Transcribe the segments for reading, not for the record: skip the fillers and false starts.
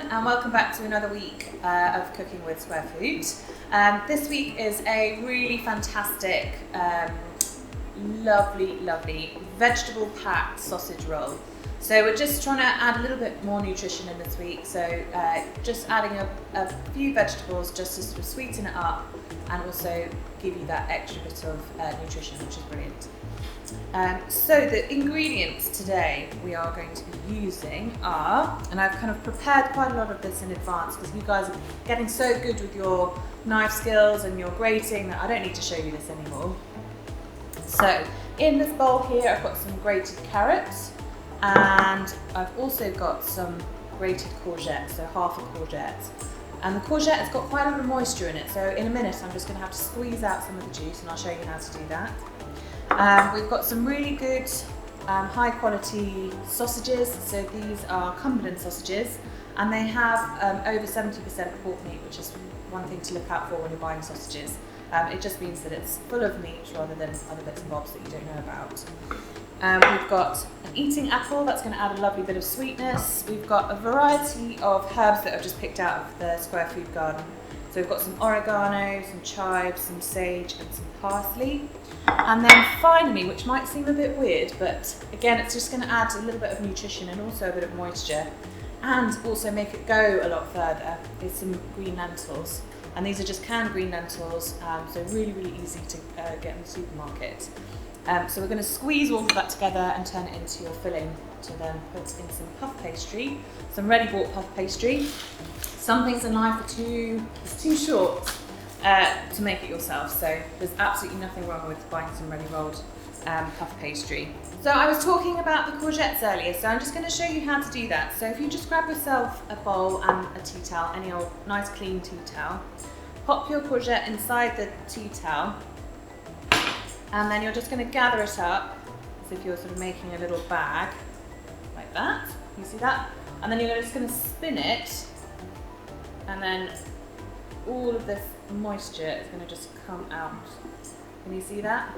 and welcome back to another week of Cooking with Square Food. This week is a really fantastic, lovely vegetable-packed sausage roll. So we're just trying to add a little bit more nutrition in this week, so just adding a few vegetables just to sort of sweeten it up and also give you that extra bit of nutrition, which is brilliant. So the ingredients today we are going to be using are, and I've kind of prepared quite a lot of this in advance because you guys are getting so good with your knife skills and your grating that I don't need to show you this anymore. So in this bowl here I've got some grated carrots, and I've also got some grated courgette, so half a courgette. And the courgette has got quite a lot of moisture in it, so in a minute I'm just going to have to squeeze out some of the juice and I'll show you how to do that. We've got some really good high quality sausages, so these are Cumberland sausages, and they have over 70% pork meat, which is one thing to look out for when you're buying sausages. It just means that it's full of meat rather than other bits and bobs that you don't know about. We've got an eating apple, that's going to add a lovely bit of sweetness. We've got a variety of herbs that I've just picked out of the Square Food garden. So we've got some oregano, some chives, some sage and some parsley. And then finally, which might seem a bit weird, but again it's just going to add a little bit of nutrition and also a bit of moisture and also make it go a lot further, is some green lentils. And these are just canned green lentils, so really easy to get in the supermarket. So we're going to squeeze all of that together and turn it into your filling to then put in some puff pastry, some ready bought puff pastry. Some things in life are too short to make it yourself, so there's absolutely nothing wrong with buying some ready rolled puff pastry. So I was talking about the courgettes earlier, so I'm just going to show you how to do that. So if you just grab yourself a bowl and a tea towel, any old nice clean tea towel, pop your courgette inside the tea towel, and then you're just going to gather it up as if you're sort of making a little bag, like that. You see that? And then you're just going to spin it, and then all of this moisture is going to just come out. Can you see that?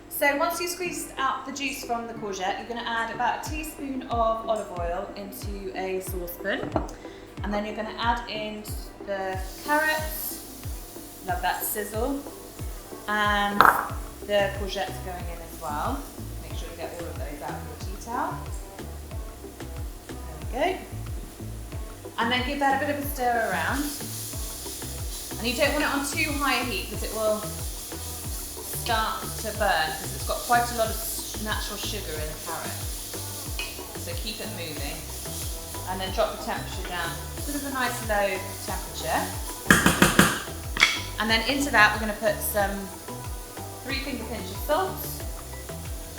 So once you squeezed out the juice from the courgette, you're going to add about a teaspoon of olive oil into a saucepan, and then you're going to add in the carrots, love that sizzle, and the courgettes going in as well. Make sure you get all of those out of your tea towel. There we go. And then give that a bit of a stir around. And you don't want it on too high a heat because it will start to burn, because it's got quite a lot of natural sugar in the carrot. So keep it moving. And then drop the temperature down, sort of a nice low temperature. And then into that we're going to put some 3 finger pinch of salt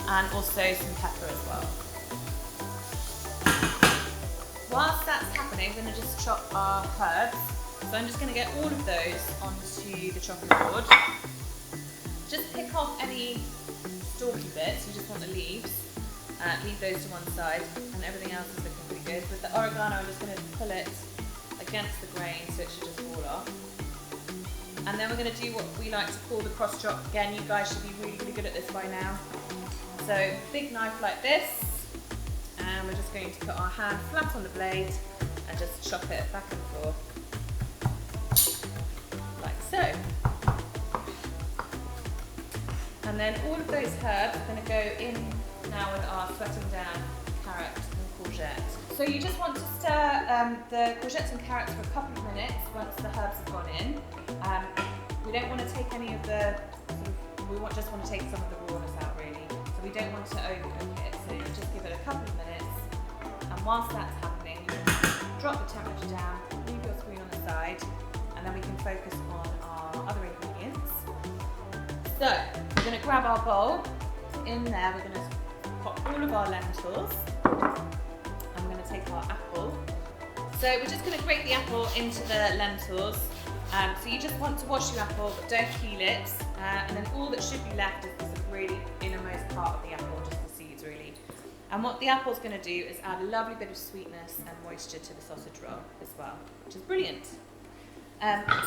and also some pepper as well. Whilst that's happening, we're going to just chop our herbs. So I'm just going to get all of those onto the chopping board. Just pick off any stalky bits, you just want the leaves. Leave those to one side, and everything else is looking pretty good. With the oregano, I'm just going to pull it against the grain so it should just fall off. And then we're going to do what we like to call the cross chop. Again, you guys should be really good at this by now. So big knife like this. And we're just going to put our hand flat on the blade and just chop it back and forth, like so. And then all of those herbs are going to go in now with our sweating down carrot and courgette. So you just want to stir the courgettes and carrots for a couple of minutes once the herbs have gone in. We don't want to take any of the, just want to take some of the rawness out really. So we don't want to overcook it, so you just give it a couple of minutes. And whilst that's happening, you can drop the temperature down, leave your screen on the side, and then we can focus on our other ingredients. So we're going to grab our bowl. In there we're going to pop all of our lentils. I'm going to take our apple. So we're just going to grate the apple into the lentils. So you just want to wash your apple, but don't peel it. And then all that should be left is the really innermost part of the apple, just the seeds really. And what the apple's going to do is add a lovely bit of sweetness and moisture to the sausage roll as well, which is brilliant.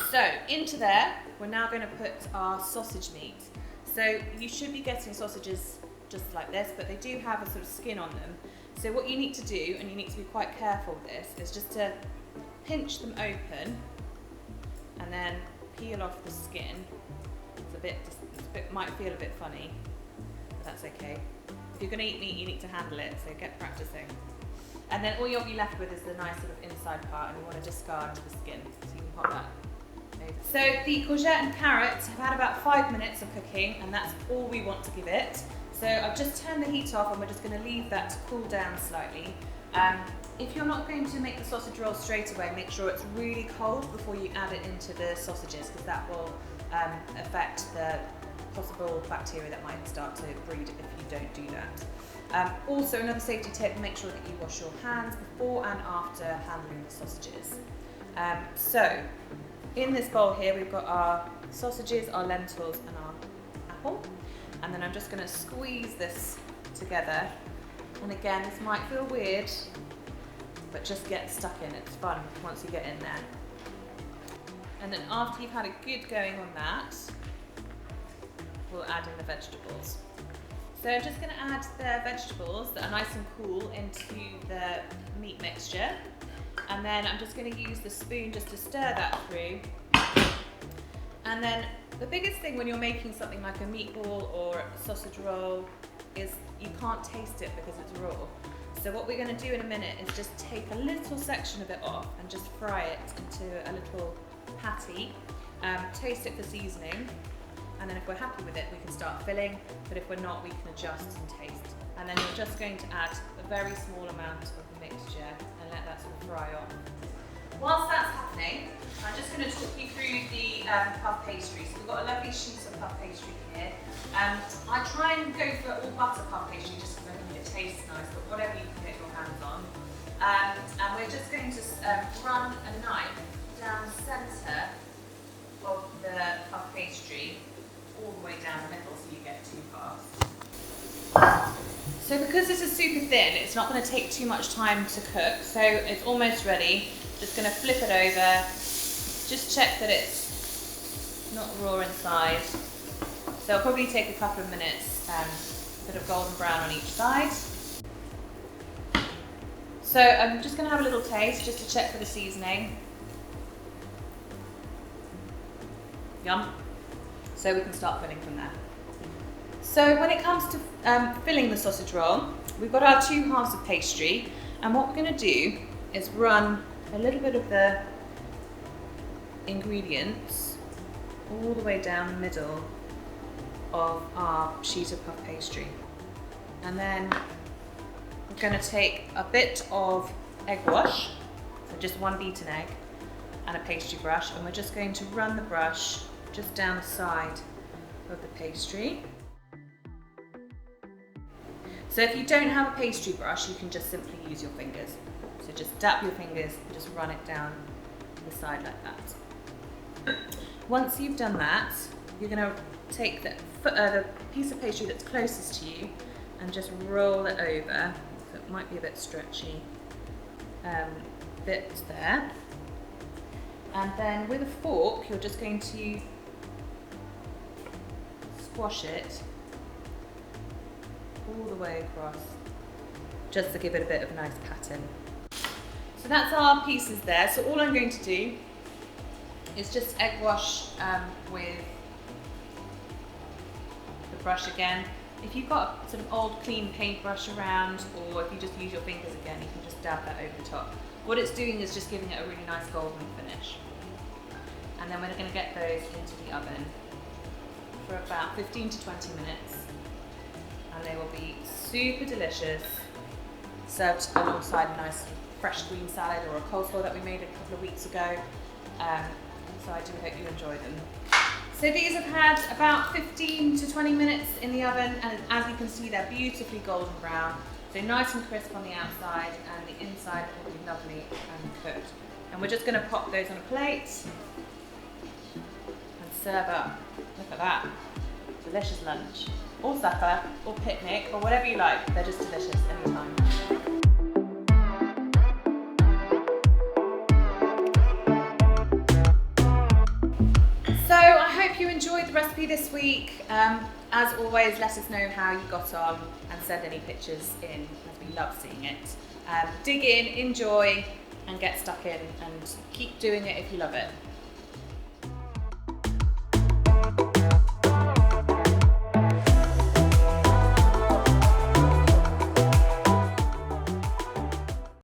So into there, we're now going to put our sausage meat. So you should be getting sausages just like this, but they do have a sort of skin on them. So what you need to do, and you need to be quite careful with this, is just to pinch them open and then peel off the skin. It might feel a bit funny, but that's okay. If you're going to eat meat, you need to handle it, so get practicing. And then all you'll be left with is the nice sort of inside part, and you want to discard the skin, so you can pop that over. So the courgette and carrots have had about 5 minutes of cooking, and that's all we want to give it. So I've just turned the heat off, and we're just going to leave that to cool down slightly. If you're not going to make the sausage roll straight away, make sure it's really cold before you add it into the sausages, because that will affect the possible bacteria that might start to breed if you don't do that. Also, another safety tip, make sure that you wash your hands before and after handling the sausages. So in this bowl here we've got our sausages, our lentils and our apple, and then I'm just going to squeeze this together. And again, this might feel weird, but just get stuck in, it's fun once you get in there. And then after you've had a good going on that, we'll add in the vegetables. So I'm just going to add the vegetables that are nice and cool into the meat mixture, and then I'm just going to use the spoon just to stir that through. And then the biggest thing when you're making something like a meatball or a sausage roll is you can't taste it because it's raw. So what we're going to do in a minute is just take a little section of it off and just fry it into a little patty, taste it for seasoning, and then if we're happy with it we can start filling, but if we're not we can adjust and taste. And then you're just going to add a very small amount of the mixture and let that sort of fry off. Whilst that's happening, I'm just going to talk you through the puff pastry. So we've got a lovely sheet of puff pastry here. I try and go for all butter puff pastry just because I think it tastes nice, but whatever you can get your hands on. And we're just going to run a knife down the centre of the puff pastry all the way down the middle so you get 2 halves. So because this is super thin, it's not going to take too much time to cook, so it's almost ready. Just going to flip it over, just check that it's not raw inside. So it'll probably take a couple of minutes, a bit of golden brown on each side. So I'm just going to have a little taste just to check for the seasoning. Yum. So we can start filling from there. So when it comes to filling the sausage roll, we've got our 2 halves of pastry, and what we're going to do is run a little bit of the ingredients all the way down the middle of our sheet of puff pastry. And then we're going to take a bit of egg wash, so just 1 beaten egg, and a pastry brush, and we're just going to run the brush just down the side of the pastry. So if you don't have a pastry brush, you can just simply use your fingers. So just dab your fingers and just run it down the side like that. Once you've done that, you're going to take the piece of pastry that's closest to you and just roll it over. So it might be a bit stretchy bit there. And then with a fork, you're just going to squash it all the way across, just to give it a bit of a nice pattern. So that's our pieces there. So all I'm going to do is just egg wash with the brush again. If you've got a sort of old clean paintbrush around, or if you just use your fingers again, you can just dab that over the top. What it's doing is just giving it a really nice golden finish. And then we're going to get those into the oven for about 15 to 20 minutes. And they will be super delicious, served alongside a nice fresh green salad or a coleslaw that we made a couple of weeks ago. So I do hope you enjoy them. So these have had about 15 to 20 minutes in the oven, and as you can see they're beautifully golden brown. So nice and crisp on the outside, and the inside will be lovely and cooked. And we're just going to pop those on a plate and serve up. Look at that. Delicious lunch, or supper, or picnic, or whatever you like. They're just delicious anytime. So I hope you enjoyed the recipe this week. As always, let us know how you got on and send any pictures in, as we love seeing it. Dig in, enjoy, and get stuck in, and keep doing it if you love it.